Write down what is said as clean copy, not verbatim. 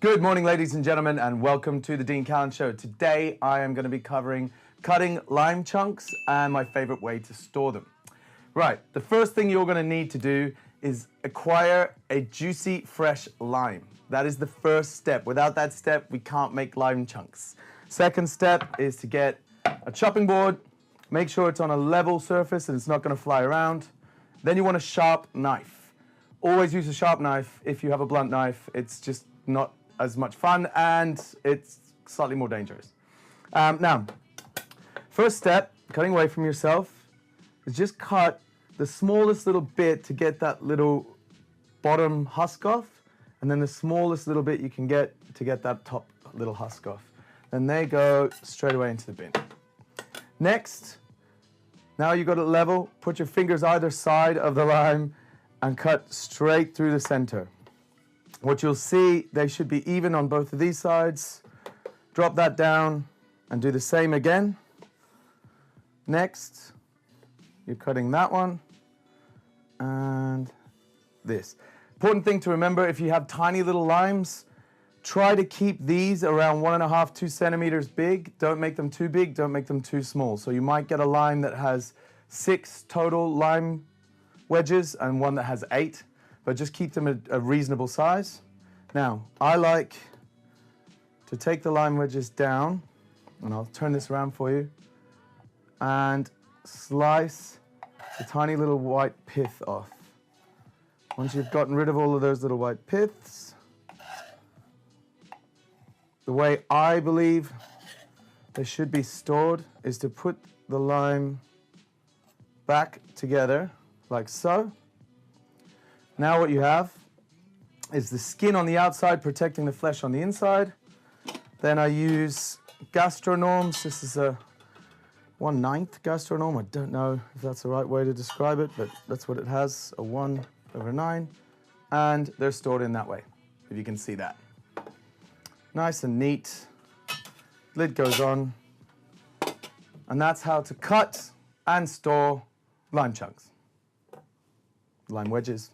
Good morning, ladies and gentlemen, and welcome to the Dean Callan Show. Today, I am going to be covering cutting lime chunks and my favorite way to store them. Right, the first thing you're going to need to do is acquire a juicy, fresh lime. That is the first step. Without that step, we can't make lime chunks. Second step is to get a chopping board. Make sure it's on a level surface and it's not going to fly around. Then you want a sharp knife. Always use a sharp knife. If you have a blunt knife, it's just not as much fun and it's slightly more dangerous. Now, first step, cutting away from yourself, is just cut the smallest little bit to get that little bottom husk off, and then the smallest little bit you can get to get that top little husk off. Then they go straight away into the bin. Next, now you've got it level, put your fingers either side of the lime and cut straight through the center. What you'll see, they should be even on both of these sides. Drop that down and do the same again. Next, you're cutting that one and this. Important thing to remember, if you have tiny little limes, try to keep these around 1.5 to 2 centimeters big. Don't make them too big, don't make them too small. So you might get a lime that has 6 total lime wedges and one that has 8. But just keep them at a reasonable size. Now, I like to take the lime wedges down, and I'll turn this around for you, and slice the tiny little white pith off. Once you've gotten rid of all of those little white piths, the way I believe they should be stored is to put the lime back together, like so. Now what you have is the skin on the outside protecting the flesh on the inside. Then I use gastronorms. This is a 1/9 gastronorm. I don't know if that's the right way to describe it, but that's what it has, a 1/9. And they're stored in that way, if you can see that. Nice and neat. Lid goes on. And that's how to cut and store lime chunks, lime wedges.